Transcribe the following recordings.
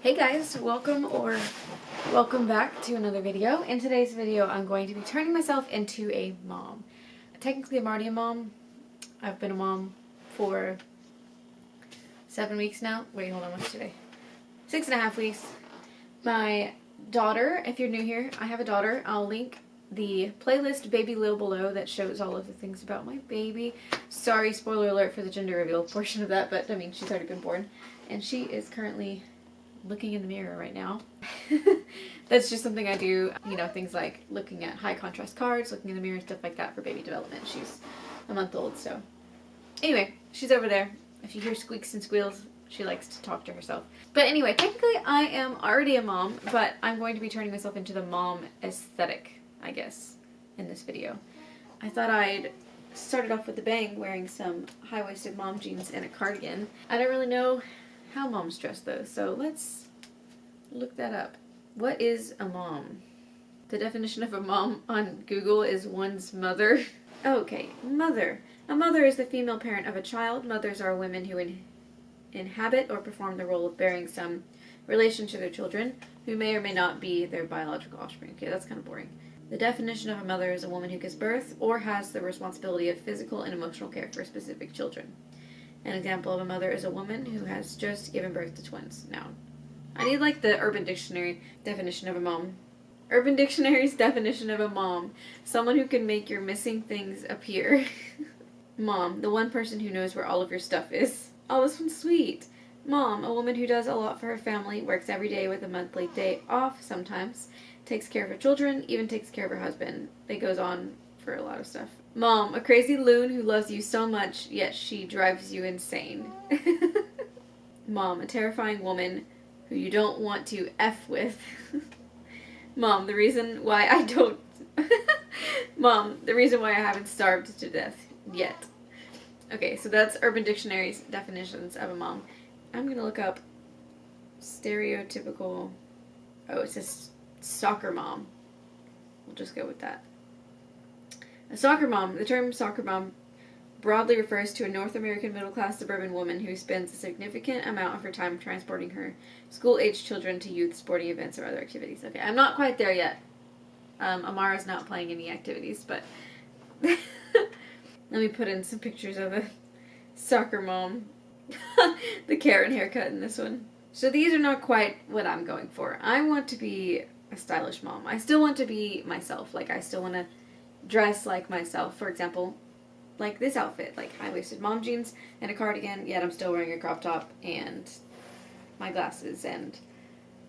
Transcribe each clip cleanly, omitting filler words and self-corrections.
Hey guys, welcome back to another video. In today's video, I'm going to be turning myself into a mom. Technically, I'm already a mom. I've been a mom for 7 weeks now. Wait, hold on, what's today? 6.5 weeks. My daughter, if you're new here, I have a daughter. I'll link the playlist Baby Lil below that shows all of the things about my baby. Sorry, spoiler alert for the gender reveal portion of that, but I mean, she's already been born. And she is currently looking in the mirror right now. That's just something I do, you know, things like looking at high contrast cards, looking in the mirror, stuff like that for baby development. She's a month old, so. Anyway, she's over there. If you hear squeaks and squeals, she likes to talk to herself. But anyway, technically I am already a mom, but I'm going to be turning myself into the mom aesthetic, I guess, in this video. I thought I'd start it off with a bang, wearing some high-waisted mom jeans and a cardigan. I don't really know how moms dress though, so let's look that up. What is a mom? The definition of a mom on Google is one's mother. Okay, mother. A mother is the female parent of a child. Mothers are women who inhabit or perform the role of bearing some relation to their children, who may or may not be their biological offspring. Okay, that's kind of boring. The definition of a mother is a woman who gives birth or has the responsibility of physical and emotional care for specific children. An example of a mother is a woman who has just given birth to twins. Noun. I need like the Urban Dictionary definition of a mom. Urban Dictionary's definition of a mom. Someone who can make your missing things appear. Mom. The one person who knows where all of your stuff is. Oh, this one's sweet. Mom. A woman who does a lot for her family, works every day with a monthly day off sometimes, takes care of her children, even takes care of her husband. It goes on for a lot of stuff. Mom, a crazy loon who loves you so much, yet she drives you insane. Mom, a terrifying woman who you don't want to F with. Mom, the reason why I don't... Mom, the reason why I haven't starved to death yet. Okay, so that's Urban Dictionary's definitions of a mom. I'm gonna look up stereotypical... Oh, it says soccer mom. We'll just go with that. A soccer mom. The term soccer mom broadly refers to a North American middle-class suburban woman who spends a significant amount of her time transporting her school-aged children to youth sporting events or other activities. Okay, I'm not quite there yet. Amara's not playing any activities, but let me put in some pictures of a soccer mom. The Karen haircut in this one. So these are not quite what I'm going for. I want to be a stylish mom. I still want to be myself. Like, I still want to dress like myself. For example, like this outfit, like high-waisted mom jeans and a cardigan, yet I'm still wearing a crop top and my glasses, and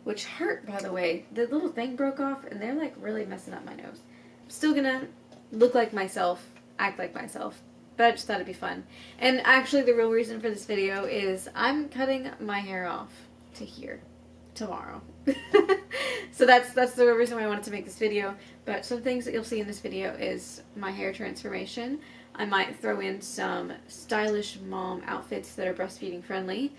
which hurt, by the way. The little thing broke off and they're like really messing up my nose. I'm still gonna look like myself, act like myself, but I just thought it'd be fun. And actually the real reason for this video is I'm cutting my hair off to here tomorrow. So that's the real reason why I wanted to make this video. But some things that you'll see in this video is my hair transformation. I might throw in some stylish mom outfits that are breastfeeding friendly.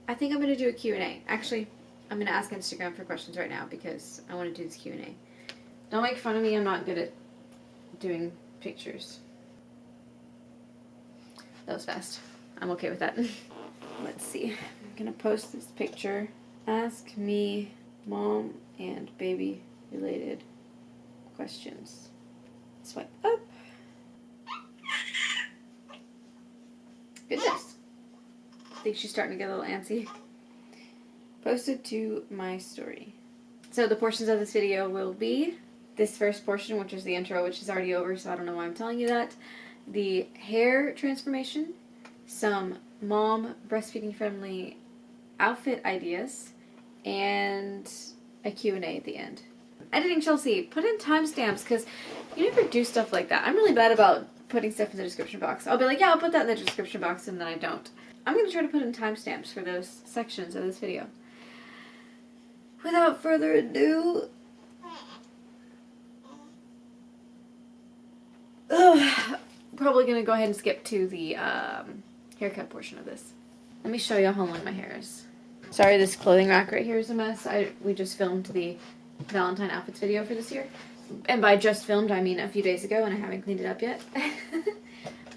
I think I'm going to do a Q&A. Actually, I'm going to ask Instagram for questions right now because I want to do this Q&A. Don't make fun of me, I'm not good at doing pictures. That was fast. I'm okay with that. Let's see. I'm going to post this picture. Ask me mom and baby related questions. Swipe up. Goodness. I think she's starting to get a little antsy. Posted to my story. So the portions of this video will be this first portion, which is the intro, which is already over, so I don't know why I'm telling you that. The hair transformation, some mom breastfeeding friendly outfit ideas, and a Q&A at the end. Editing Chelsea, put in timestamps because you never do stuff like that. I'm really bad about putting stuff in the description box. I'll be like, yeah, I'll put that in the description box, and then I don't. I'm going to try to put in timestamps for those sections of this video. Without further ado, probably going to go ahead and skip to the haircut portion of this. Let me show you how long my hair is. Sorry, this clothing rack right here is a mess. We just filmed the Valentine outfits video for this year. And by just filmed, I mean a few days ago, and I haven't cleaned it up yet.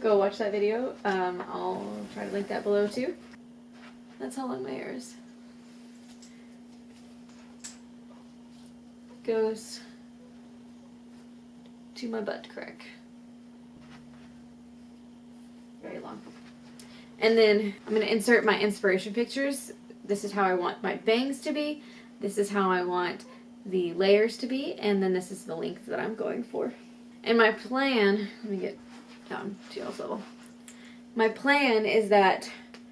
Go watch that video. I'll try to link that below too. That's how long my hair is. goes to my butt crack. Very long. And then I'm going to insert my inspiration pictures. This is how I want my bangs to be. This is how I want the layers to be. And then this is the length that I'm going for. And my plan, let me get down to y'all's level. My plan is that,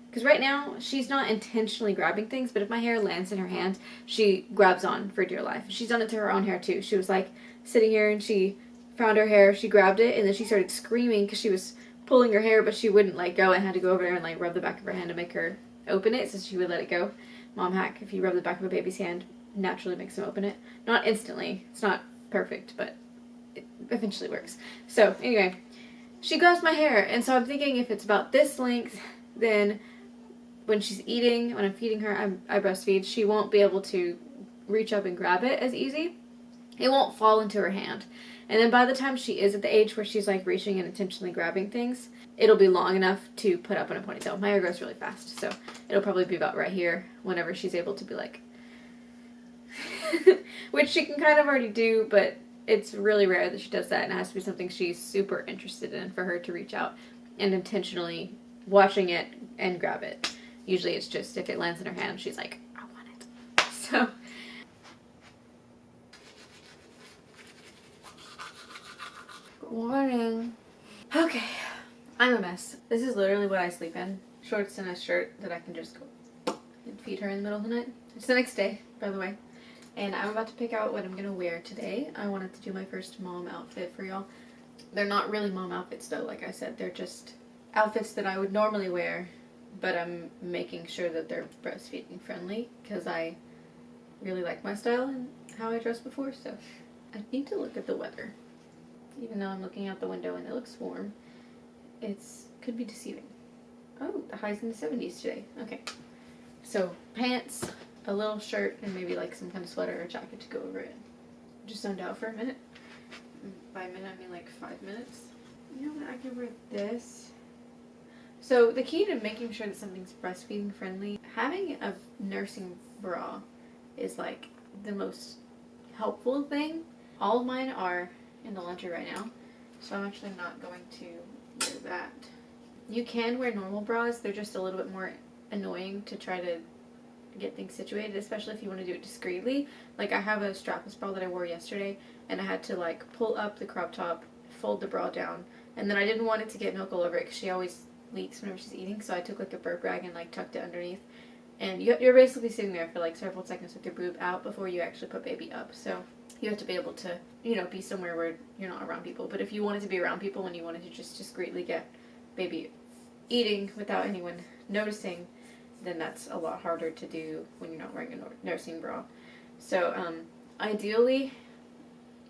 because right now she's not intentionally grabbing things, but if my hair lands in her hand, she grabs on for dear life. She's done it to her own hair too. She was like sitting here and she found her hair, she grabbed it, and then she started screaming because she was pulling her hair, but she wouldn't let go and had to go over there and like rub the back of her hand to make her open it so she would let it go. Mom hack, if you rub the back of a baby's hand, naturally makes them open it. Not instantly. It's not perfect, but it eventually works. So anyway, she grabs my hair, and so I'm thinking if it's about this length, then when she's eating, when I'm feeding her, I breastfeed, she won't be able to reach up and grab it as easy. It won't fall into her hand. And then by the time she is at the age where she's like reaching and intentionally grabbing things, it'll be long enough to put up in a ponytail. My hair grows really fast, so it'll probably be about right here whenever she's able to be like, which she can kind of already do, but it's really rare that she does that, and it has to be something she's super interested in for her to reach out and intentionally watching it and grab it. Usually it's just if it lands in her hand, she's like, I want it. So good morning. Okay, I'm a mess. This is literally what I sleep in. Shorts and a shirt that I can just go and feed her in the middle of the night. It's the next day, by the way. And I'm about to pick out what I'm going to wear today. I wanted to do my first mom outfit for y'all. They're not really mom outfits though, like I said. They're just outfits that I would normally wear, but I'm making sure that they're breastfeeding friendly because I really like my style and how I dressed before. So I need to look at the weather. Even though I'm looking out the window and it looks warm, could be deceiving. Oh, the high's in the 70s today. Okay. So pants, a little shirt, and maybe like some kind of sweater or jacket to go over it. Just zoned out for a minute. By a minute, I mean like 5 minutes. You know what? I can wear this. So the key to making sure that something's breastfeeding friendly, having a nursing bra is like the most helpful thing. All of mine are in the laundry right now, so I'm actually not going to wear that. You can wear normal bras. They're just a little bit more annoying to try to get things situated, especially if you want to do it discreetly. Like I have a strapless bra that I wore yesterday, and I had to like pull up the crop top, fold the bra down, and then I didn't want it to get milk all over it because she always leaks whenever she's eating, so I took like a burp rag and like tucked it underneath. And you're basically sitting there for like several seconds with your boob out before you actually put baby up. So you have to be able to, you know, be somewhere where you're not around people. But if you wanted to be around people and you wanted to just discreetly get baby eating without anyone noticing, then that's a lot harder to do when you're not wearing a nursing bra. So ideally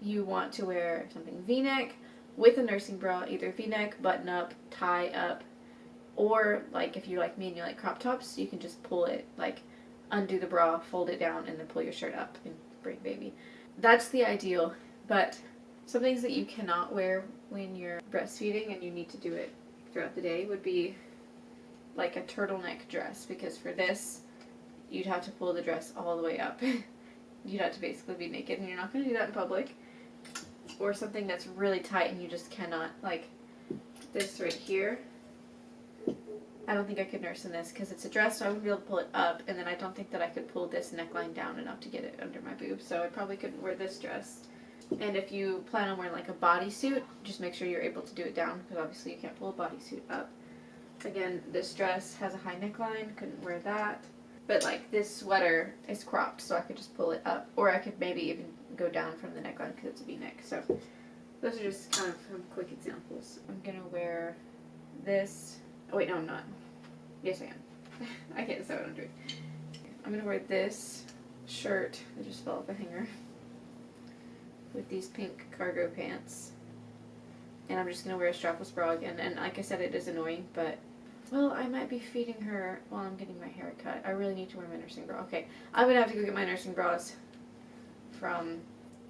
you want to wear something v-neck with a nursing bra, either v-neck, button up, tie up, or like if you're like me and you like crop tops, you can just pull it, like undo the bra, fold it down, and then pull your shirt up and bring baby. That's the ideal, but some things that you cannot wear when you're breastfeeding and you need to do it throughout the day would be like a turtleneck dress, because for this you'd have to pull the dress all the way up. You'd have to basically be naked, and you're not going to do that in public. Or something that's really tight and you just cannot, like this right here. I don't think I could nurse in this because it's a dress, so I wouldn't be able to pull it up, and then I don't think that I could pull this neckline down enough to get it under my boob, so I probably couldn't wear this dress. And if you plan on wearing like a bodysuit, just make sure you're able to do it down, because obviously you can't pull a bodysuit up. Again, this dress has a high neckline, couldn't wear that. But like this sweater is cropped, so I could just pull it up, or I could maybe even go down from the neckline because it's a V-neck. So those are just kind of some quick examples. I'm gonna wear this. Oh wait, no, I'm not. Yes, I am. I can't decide what I'm doing. I'm gonna wear this shirt that just fell off a hanger with these pink cargo pants, and I'm just gonna wear a strapless bra again. And like I said, it is annoying, but well, I might be feeding her while I'm getting my hair cut. I really need to wear my nursing bra. Okay, I'm gonna have to go get my nursing bras from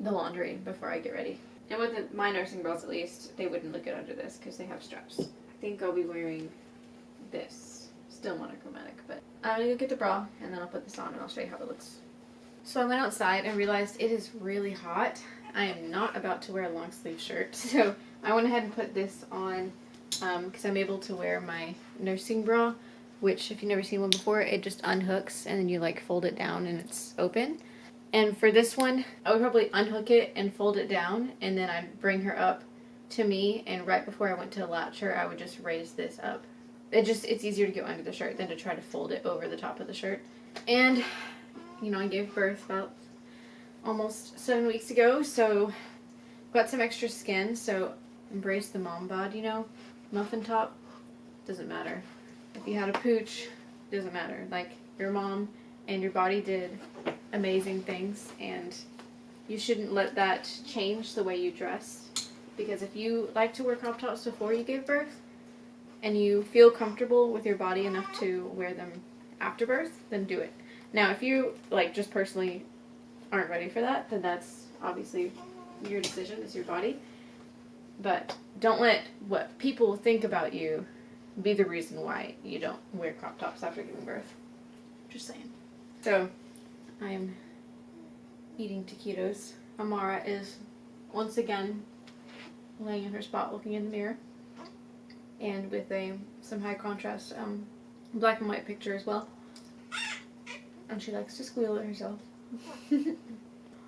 the laundry before I get ready. And with my nursing bras, at least, they wouldn't look good under this because they have straps. I think I'll be wearing this. Still monochromatic, but I'm gonna go get the bra and then I'll put this on and I'll show you how it looks. So I went outside and realized it is really hot. I am not about to wear a long sleeve shirt, so I went ahead and put this on because I'm able to wear my nursing bra, which if you've never seen one before, it just unhooks and then you like fold it down and it's open. And for this one, I would probably unhook it and fold it down, and then I'd bring her up to me, and right before I went to latch her, I would just raise this up. It's easier to go under the shirt than to try to fold it over the top of the shirt. And, you know, I gave birth about almost 7 weeks ago, so got some extra skin, so embrace the mom bod, you know. Muffin top, doesn't matter. If you had a pooch, doesn't matter. Like, your mom and your body did amazing things, and you shouldn't let that change the way you dress, because if you like to wear crop tops before you gave birth and you feel comfortable with your body enough to wear them after birth, then do it. Now if you like just personally aren't ready for that, then that's obviously your decision, it's your body, but don't let what people think about you be the reason why you don't wear crop tops after giving birth. Just saying. So I'm eating taquitos. Amara is once again laying in her spot looking in the mirror, and with some high contrast black and white picture as well, and she likes to squeal at herself. I'm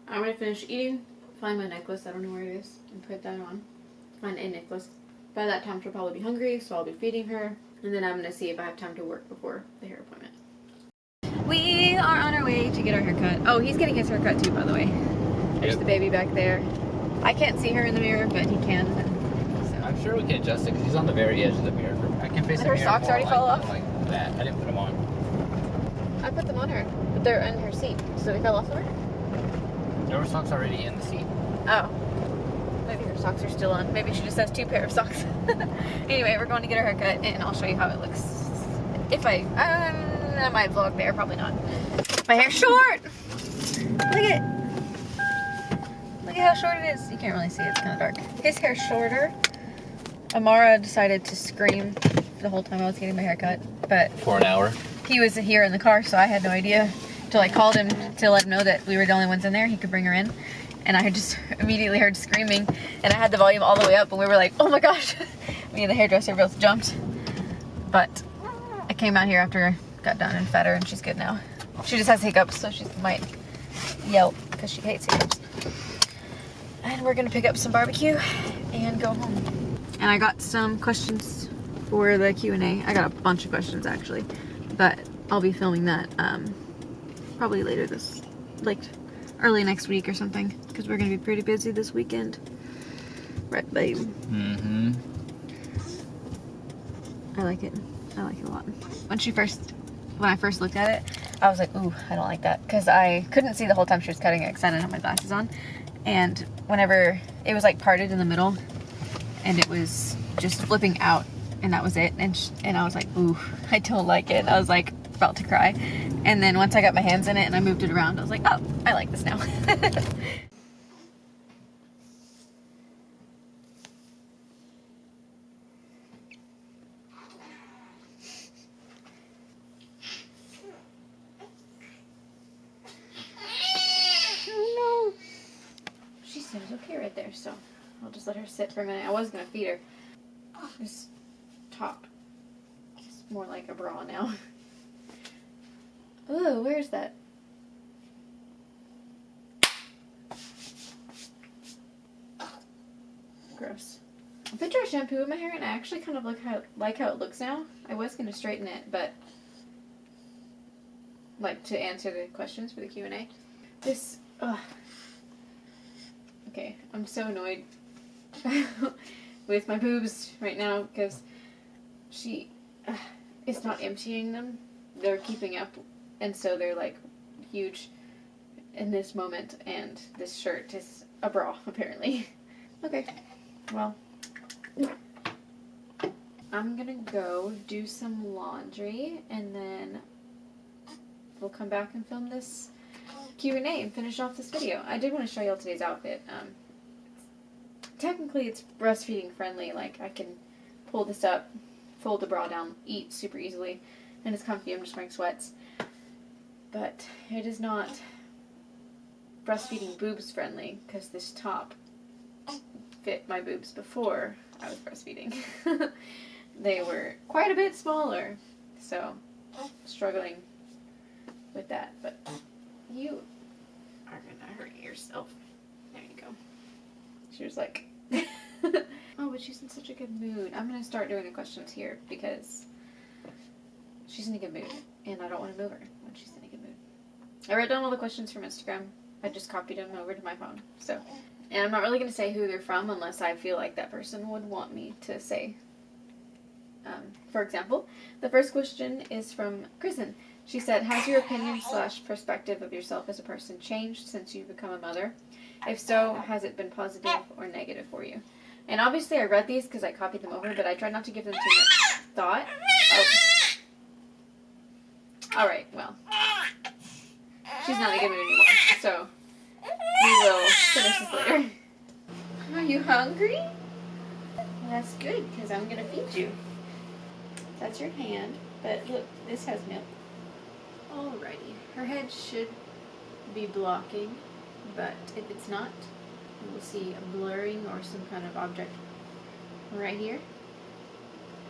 gonna finish eating, find my necklace, I don't know where it is, and put that on. Find a necklace. By that time she'll probably be hungry, so I'll be feeding her, and then I'm gonna see if I have time to work before the hair appointment. We are on our way to get our haircut. Oh, he's getting his haircut too, by the way. There's the baby back there. I can't see her in the mirror, but he can. So. I'm sure we can adjust it because he's on the very edge of the mirror. I can face the mirror. Her socks already fall off? Like that. I didn't put them on. I put them on her, but they're in her seat. So they fell off of her? There were socks already in the seat. Oh. Maybe her socks are still on. Maybe she just has 2 pairs of socks. Anyway, we're going to get her haircut, and I'll show you how it looks. If I might vlog there, probably not. My hair's short! Look at how short it is. You can't really see, it's kind of dark. His hair's shorter. Amara decided to scream the whole time I was getting my haircut, but for an hour. He was here in the car, so I had no idea until I called him to let him know that we were the only ones in there. He could bring her in, and I just immediately heard screaming, and I had the volume all the way up, and we were like, oh my gosh. Me and the hairdresser both jumped. But I came out here after I got done and fed her, and she's good now. She just has hiccups, so she might yelp because she hates hiccups. And we're gonna pick up some barbecue and go home. And I got some questions for the Q&A. I got a bunch of questions actually, but I'll be filming that probably later like early next week or something, because we're gonna be pretty busy this weekend. Right, babe? Mm-hmm. I like it. I like it a lot. When I first looked at it, I was like, ooh, I don't like that, because I couldn't see the whole time she was cutting it because I didn't have my glasses on. And whenever it was like parted in the middle and it was just flipping out, and that was it, and I was like, ooh, I don't like it. I was like about to cry. And then once I got my hands in it and I moved it around, I was like, oh, I like this now. It was okay right there, so I'll just let her sit for a minute. I was gonna feed her. This top is more like a bra now. Oh, where's that? Gross. I put dry shampoo in my hair, and I actually kind of like how it looks now. I was gonna straighten it, but like to answer the questions for the Q&A. This. Okay, I'm so annoyed with my boobs right now because she is not emptying them. They're keeping up, and so they're like huge in this moment, and this shirt is a bra apparently. Okay, well, I'm gonna go do some laundry, and then we'll come back and film this Q&A and finish off this video. I did want to show y'all today's outfit. Technically it's breastfeeding friendly, like I can pull this up, fold the bra down, eat super easily, and it's comfy. I'm just wearing sweats. But it is not breastfeeding boobs friendly because this top fit my boobs before I was breastfeeding. They were quite a bit smaller, so struggling with that, but you are gonna hurt yourself. There you go. She was like, oh, but she's in such a good mood. I'm gonna start doing the questions here because she's in a good mood, and I don't want to move her when she's in a good mood. I wrote down all the questions from Instagram. I just copied them over to my phone. So, and I'm not really gonna say who they're from unless I feel like that person would want me to say. For example, the first question is from Kristen. She said, has your opinion / perspective of yourself as a person changed since you've become a mother? If so, has it been positive or negative for you? And obviously I read these because I copied them over, but I tried not to give them too much thought. Oh. Alright, well. She's not in a good mood anymore, so we will finish this later. Are you hungry? Well, that's good, because I'm going to feed you. That's your hand, but look, this has milk. Alrighty, her head should be blocking, but if it's not, you will see a blurring or some kind of object right here.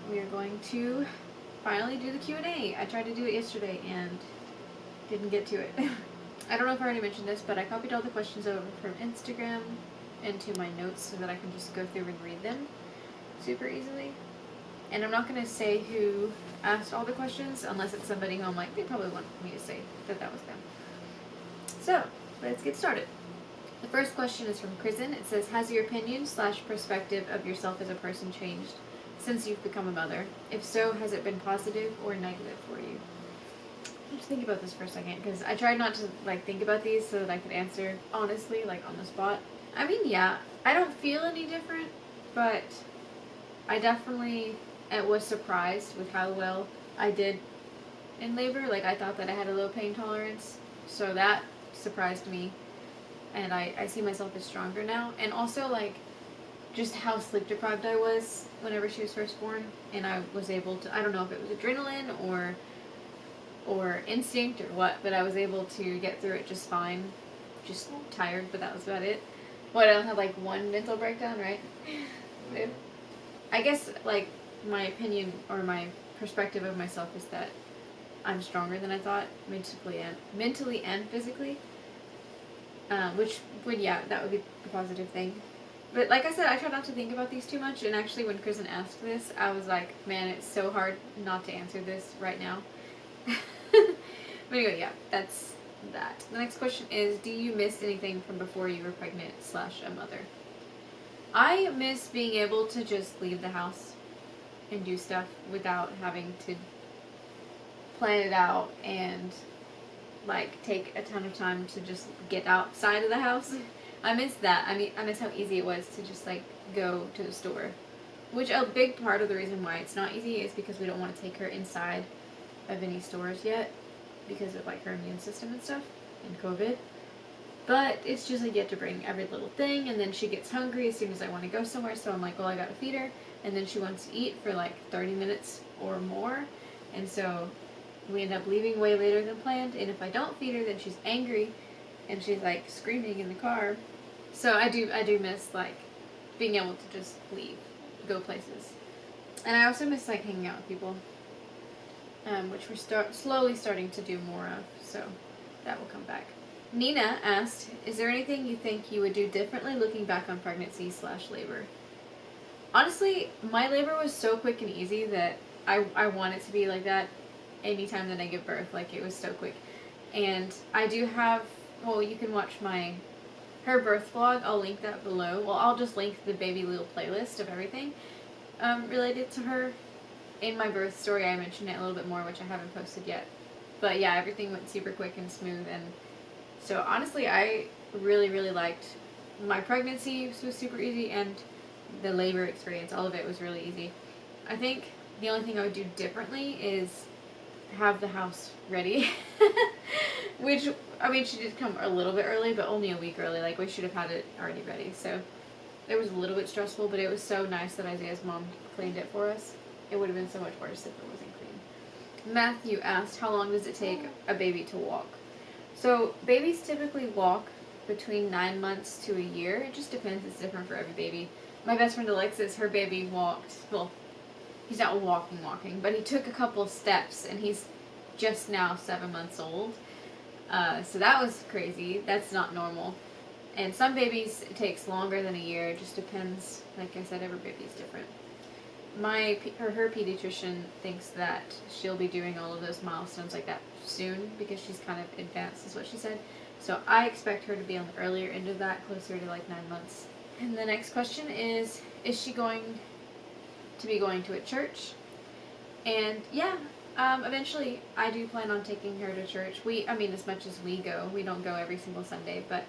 We are going to finally do the Q&A. I tried to do it yesterday and didn't get to it. I don't know if I already mentioned this, but I copied all the questions over from Instagram into my notes so that I can just go through and read them super easily. And I'm not going to say who asked all the questions unless it's somebody who I'm like, they probably want me to say that that was them. So, let's get started. The first question is from Kristen. It says, has your opinion / perspective of yourself as a person changed since you've become a mother? If so, has it been positive or negative for you? Let's think about this for a second, because I tried not to think about these so that I could answer honestly, on the spot. I mean, yeah, I don't feel any different, but I definitely was surprised with how well I did in labor. I thought that I had a low pain tolerance, so that surprised me, and I see myself as stronger now. And also, just how sleep deprived I was whenever she was first born, and I was able to, I don't know if it was adrenaline or instinct or what, but I was able to get through it just fine. Just tired, but that was about it. What, I don't have one mental breakdown, right? I guess my opinion or my perspective of myself is that I'm stronger than I thought, mentally and physically. Which would, yeah, that would be a positive thing. But like I said, I try not to think about these too much, and actually when Kristen asked this, I was like, man, it's so hard not to answer this right now. But anyway, yeah, that's that. The next question is, do you miss anything from before you were pregnant / a mother? I miss being able to just leave the house and do stuff without having to plan it out and take a ton of time to just get outside of the house. I miss that. I mean, I miss how easy it was to just go to the store, which a big part of the reason why it's not easy is because we don't want to take her inside of any stores yet because of her immune system and stuff and COVID. But it's just I get to bring every little thing, and then she gets hungry as soon as I want to go somewhere, so I'm like, well, I gotta feed her, and then she wants to eat for 30 minutes or more, and so we end up leaving way later than planned, and if I don't feed her, then she's angry, and she's screaming in the car. So I do miss being able to just leave, go places. And I also miss hanging out with people, which we're slowly starting to do more of, so that will come back. Nina asked, is there anything you think you would do differently looking back on pregnancy / labor? Honestly, my labor was so quick and easy that I want it to be like that anytime that I give birth. It was so quick. And I do have, well, you can watch her birth vlog. I'll link that below. Well, I'll just link the baby little playlist of everything related to her. In my birth story, I mentioned it a little bit more, which I haven't posted yet. But yeah, everything went super quick and smooth, and so honestly, I really, really liked my pregnancy. It was super easy, and the labor experience, all of it was really easy. I think the only thing I would do differently is have the house ready. Which, I mean, she did come a little bit early, but only a week early. We should have had it already ready. So it was a little bit stressful, but it was so nice that Isaiah's mom cleaned it for us. It would have been so much worse if it wasn't clean. Matthew asked, how long does it take a baby to walk? So babies typically walk between 9 months to a year. It just depends. It's different for every baby. My best friend Alexis, her baby walked, well, he's not walking, but he took a couple of steps, and he's just now 7 months old. So that was crazy. That's not normal. And some babies, it takes longer than a year. It just depends. Like I said, every baby is different. Her pediatrician thinks that she'll be doing all of those milestones like that soon because she's kind of advanced, is what she said. So I expect her to be on the earlier end of that, closer to like 9 months. And the next question is she going to be going to a church? And yeah, eventually I do plan on taking her to church. As much as we go, we don't go every single Sunday, but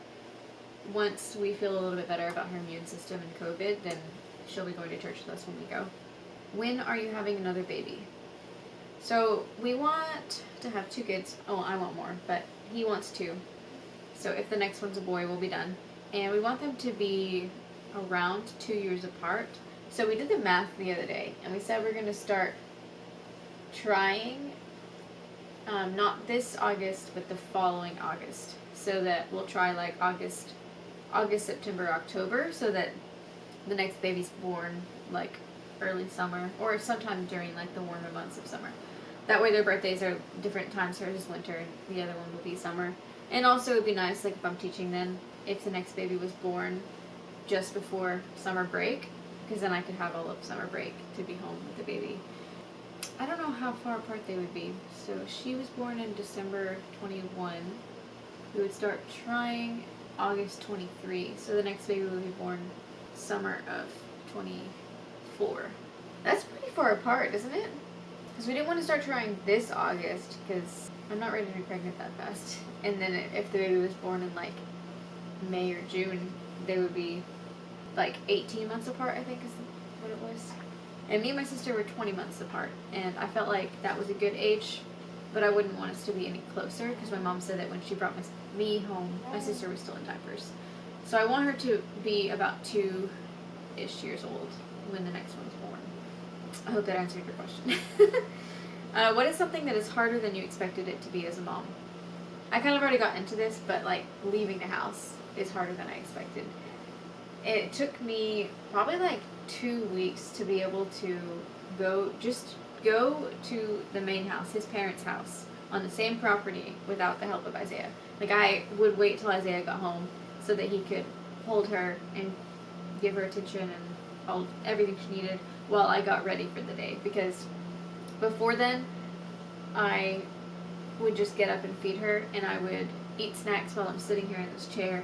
once we feel a little bit better about her immune system and COVID, then she'll be going to church with us when we go. When are you having another baby? So we want to have 2 kids. Oh, I want more, but he wants 2. So if the next one's a boy, we'll be done. And we want them to be around 2 years apart. So we did the math the other day, and we said we're going to start trying, not this August, but the following August. So that we'll try like August, September, October, so that the next baby's born like early summer or sometime during like the warmer months of summer. That way their birthdays are different times. Hers is winter and the other one will be summer. And also it would be nice, like if I'm teaching then, if the next baby was born just before summer break, because then I could have all of summer break to be home with the baby. I don't know how far apart they would be. So she was born in December 21. We would start trying August 23. So the next baby would be born summer of 24. That's pretty far apart, isn't it? Because we didn't want to start trying this August because I'm not ready to be pregnant that fast. And then if the baby was born in like May or June, they would be like 18 months apart, I think is what it was. And me and my sister were 20 months apart, and I felt like that was a good age, but I wouldn't want us to be any closer because my mom said that when she brought me home, my sister was still in diapers. So I want her to be about 2-ish years old when the next one's born. I hope that answered your question. What is something that is harder than you expected it to be as a mom? I kind of already got into this, but like leaving the house is harder than I expected. It took me probably like 2 weeks to be able to go to the main house, his parents' house, on the same property without the help of Isaiah. Like I would wait till Isaiah got home so that he could hold her and give her attention and everything she needed while I got ready for the day. Because before then, I would just get up and feed her, and I would eat snacks while I'm sitting here in this chair,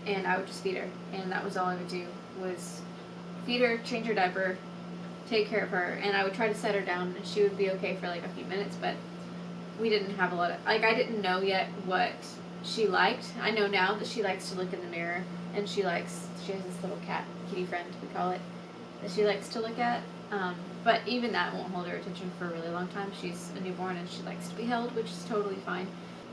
and I would just feed her. And that was all I would do, was feed her, change her diaper, take care of her, and I would try to set her down, and she would be okay for like a few minutes, but we didn't have a lot of, like I didn't know yet what she liked. I know now that she likes to look in the mirror, and she has this little kitty friend, we call it, that she likes to look at. But even that won't hold her attention for a really long time. She's a newborn and she likes to be held, which is totally fine.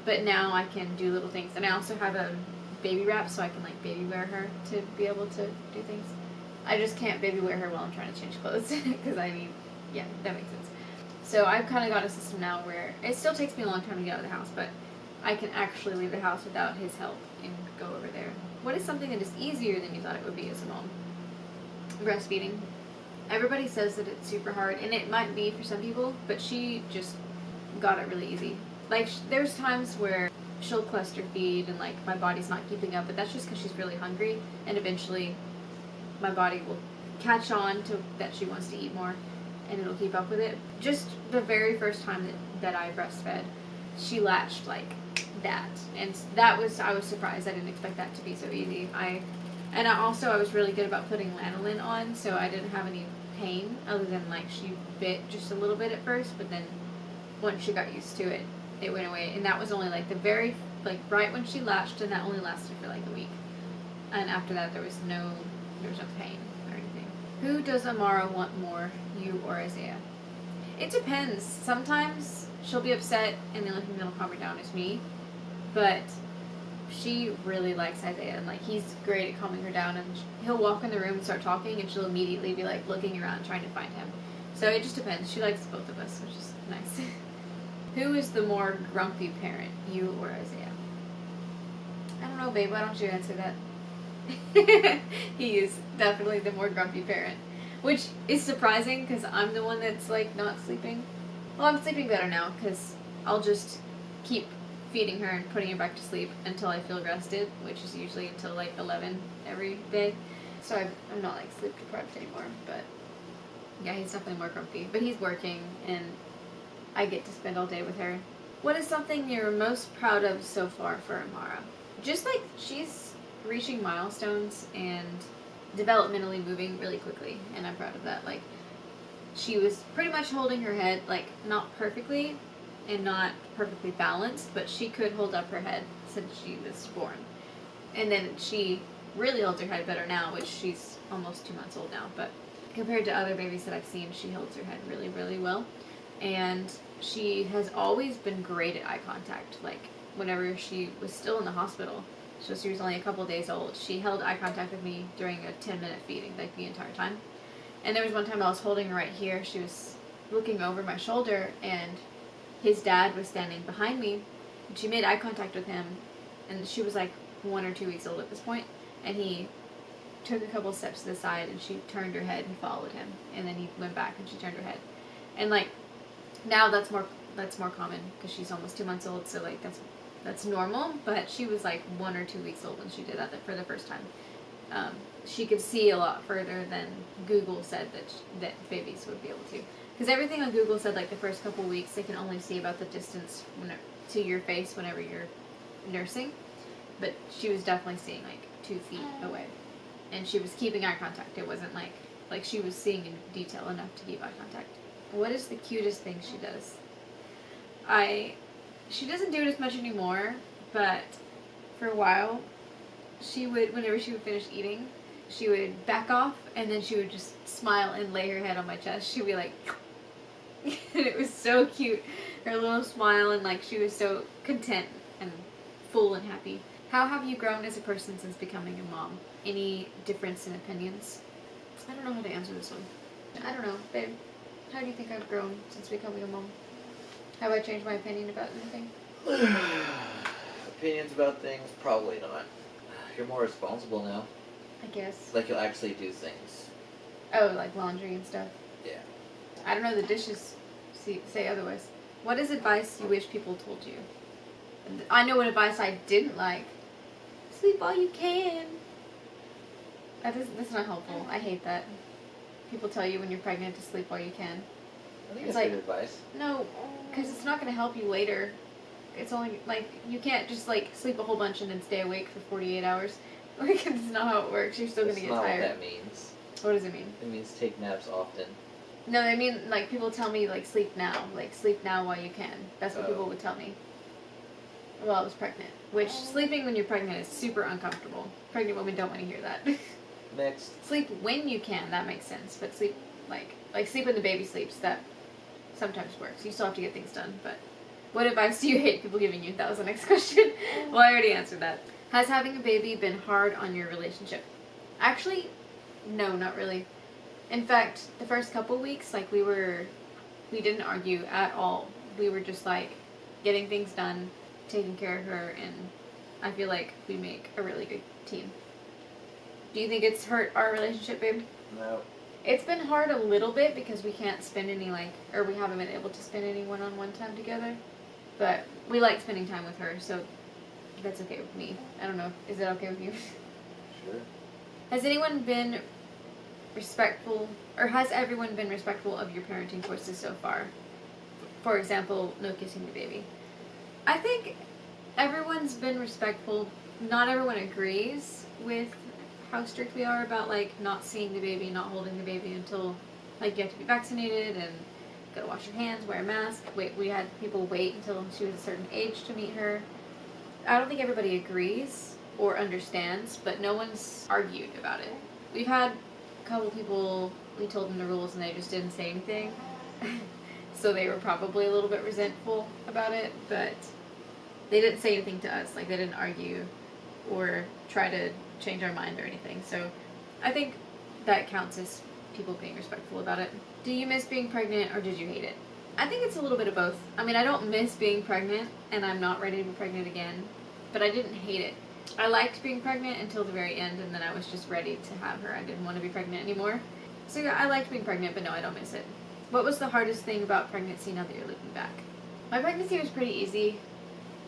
But now I can do little things. And I also have a baby wrap, so I can like baby wear her to be able to do things. I just can't baby wear her while I'm trying to change clothes. Because yeah, that makes sense. So I've kind of got a system now where it still takes me a long time to get out of the house, but I can actually leave the house without his help and go over there. What is something that is easier than you thought it would be as a mom? Breastfeeding. Everybody says that it's super hard, and it might be for some people, but she just got it really easy. Like, there's times where she'll cluster feed, and like my body's not keeping up, but that's just because she's really hungry, and eventually my body will catch on to that she wants to eat more, and it'll keep up with it. Just the very first time that I breastfed, she latched like that, and I was surprised. I didn't expect that to be so easy. I was really good about putting lanolin on, so I didn't have any pain other than like she bit just a little bit at first, but then once she got used to it, it went away. And that was only like right when she latched, and that only lasted for like a week. And after that, there was no pain or anything. Who does Amara want more, you or Isaiah? It depends. Sometimes she'll be upset, and the only thing that'll calm her down is me. But she really likes Isaiah, and like he's great at calming her down, and he'll walk in the room and start talking, and she'll immediately be like looking around trying to find him. So it just depends. She likes both of us, which is nice. Who is the more grumpy parent, you or Isaiah? I don't know, babe. Why don't you answer that? He is definitely the more grumpy parent, which is surprising because I'm the one that's like not sleeping. Well, I'm sleeping better now because I'll just keep feeding her and putting her back to sleep until I feel rested, which is usually until like 11 every day. So I'm not like sleep deprived anymore. But yeah, he's definitely more grumpy. But he's working and I get to spend all day with her. What is something you're most proud of so far for Amara? Just like she's reaching milestones and developmentally moving really quickly, and I'm proud of that. Like, she was pretty much holding her head, like, not perfectly and not perfectly balanced, but she could hold up her head since she was born. And then she really holds her head better now, which she's almost 2 months old now, but compared to other babies that I've seen, she holds her head really, really well. And she has always been great at eye contact. Like, whenever she was still in the hospital, so she was only a couple days old, she held eye contact with me during a 10-minute feeding, like the entire time. And there was one time I was holding her right here, she was looking over my shoulder, and his dad was standing behind me, and she made eye contact with him, and she was like 1 or 2 weeks old at this point, and he took a couple steps to the side, and she turned her head and followed him, and then he went back and she turned her head. And like, now that's more common because she's almost 2 months old, so like that's normal. But she was like 1 or 2 weeks old when she did that for the first time. She could see a lot further than Google said that babies would be able to. Because everything on Google said like the first couple weeks they can only see about the distance to your face whenever you're nursing. But she was definitely seeing like 2 feet away, and she was keeping eye contact. It wasn't like she was seeing in detail enough to keep eye contact. What is the cutest thing she does? She doesn't do it as much anymore, but for a while, she would, whenever she would finish eating, she would back off, and then she would just smile and lay her head on my chest. She'd be like, and it was so cute. Her little smile, and like she was so content and full and happy. How have you grown as a person since becoming a mom? Any difference in opinions? I don't know how to answer this one. I don't know, babe. How do you think I've grown since becoming a mom? Have I changed my opinion about anything? Opinions about things? Probably not. You're more responsible now. I guess. Like, you'll actually do things. Oh, like laundry and stuff? Yeah. I don't know, the dishes say otherwise. What is advice you wish people told you? I know what advice I didn't like. Sleep while you can. That's not helpful. I hate that. People tell you when you're pregnant to sleep while you can. I think It's that's like, good advice. No, because it's not going to help you later. It's only, like, you can't just, like, sleep a whole bunch and then stay awake for 48 hours. Like, it's not how it works. You're still going to get tired. That's not what that means. What does it mean? It means take naps often. No, I mean, like, people tell me, like, sleep now. Like, sleep now while you can. That's what people would tell me. While I was pregnant. Which, sleeping when you're pregnant is super uncomfortable. Pregnant women don't want to hear that. Next. Sleep when you can, that makes sense. But sleep, like sleep when the baby sleeps, that sometimes works. You still have to get things done, but what advice do you hate people giving you? That was the next question. Well, I already answered that. Has having a baby been hard on your relationship? Actually, no, not really. In fact, the first couple weeks, like, we didn't argue at all. We were just, like, getting things done, taking care of her, and I feel like we make a really good team. Do you think it's hurt our relationship, babe? No. It's been hard a little bit because we can't spend any, or we haven't been able to spend any one-on-one time together. But we like spending time with her, so that's okay with me. I don't know. Is that okay with you? Sure. Has anyone been respectful, or has everyone been respectful of your parenting choices so far? For example, no kissing the baby. I think everyone's been respectful. Not everyone agrees with how strict we are about, like, not seeing the baby, not holding the baby until, like, you have to be vaccinated and gotta wash your hands, wear a mask. We had people wait until she was a certain age to meet her. I don't think everybody agrees or understands, but no one's argued about it. We've had a couple people, we told them the rules and they just didn't say anything. So they were probably a little bit resentful about it, but they didn't say anything to us. Like, they didn't argue or try to change our mind or anything. So I think that counts as people being respectful about it. Do you miss being pregnant or did you hate it? I think it's a little bit of both. I mean, I don't miss being pregnant and I'm not ready to be pregnant again, but I didn't hate it. I liked being pregnant until the very end, and then I was just ready to have her. I didn't want to be pregnant anymore. So yeah, I liked being pregnant, but no, I don't miss it. What was the hardest thing about pregnancy now that you're looking back? My pregnancy was pretty easy.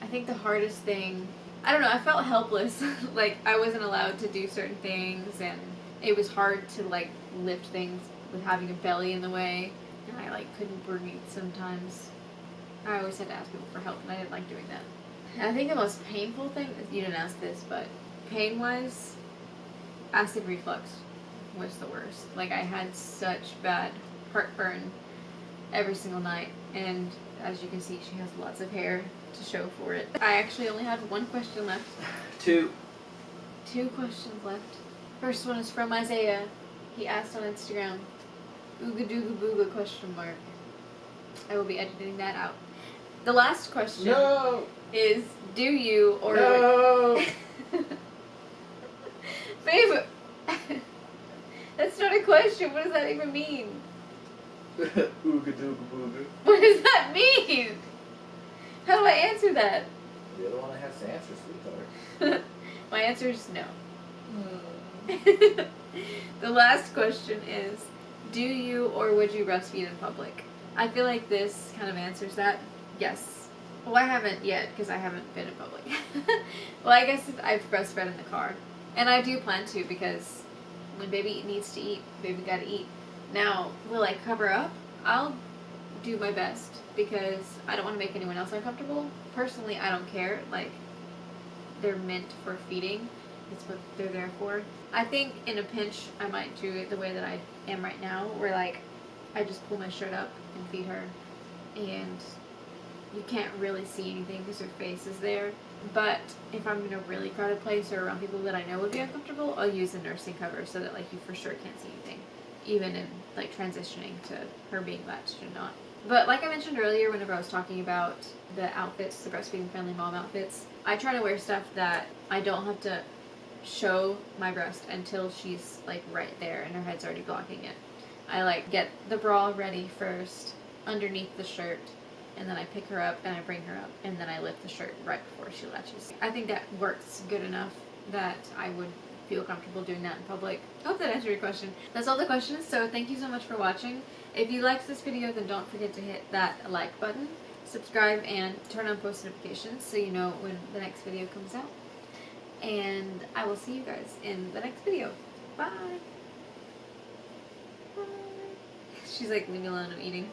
I think the hardest thing, I don't know, I felt helpless. Like, I wasn't allowed to do certain things, and it was hard to, like, lift things with having a belly in the way. And I, like, couldn't breathe sometimes. I always had to ask people for help, and I didn't like doing that. And I think the most painful thing, you didn't ask this, but pain-wise, acid reflux was the worst. Like, I had such bad heartburn every single night, and as you can see, she has lots of hair to show for it. I actually only had one question left. Two. 2 questions left. First one is from Isaiah. He asked on Instagram, "Ooga dooga booga question mark." I will be editing that out. The last question is, do you or No. Babe, that's not a question. What does that even mean? Ooga dooga booga. What does that mean? How do I answer that? You're the one that has to answer, sweetheart. My answer is no. The last question is, do you or would you breastfeed in public? I feel like this kind of answers that. Yes. Well, I haven't yet because I haven't been in public. Well, I guess I've breastfed in the car. And I do plan to, because when baby needs to eat, baby gotta eat. Now, will I cover up? I'll do my best because I don't want to make anyone else uncomfortable. Personally, I don't care. Like, they're meant for feeding. It's what they're there for. I think in a pinch, I might do it the way that I am right now, where, like, I just pull my shirt up and feed her, and you can't really see anything because her face is there. But if I'm in a really crowded place or around people that I know would be uncomfortable, I'll use a nursing cover so that, like, you for sure can't see anything, even in, like, transitioning to her being latched or not. But like I mentioned earlier, whenever I was talking about the outfits, the breastfeeding friendly mom outfits, I try to wear stuff that I don't have to show my breast until she's, like, right there and her head's already blocking it. I, like, get the bra ready first underneath the shirt, and then I pick her up and I bring her up, and then I lift the shirt right before she latches. I think that works good enough that I would feel comfortable doing that in public. I hope that answered your question. That's all the questions, so thank you so much for watching. If you liked this video, then don't forget to hit that like button, subscribe, and turn on post notifications so you know when the next video comes out. And I will see you guys in the next video. Bye! Bye! She's like, leave me alone, I'm eating.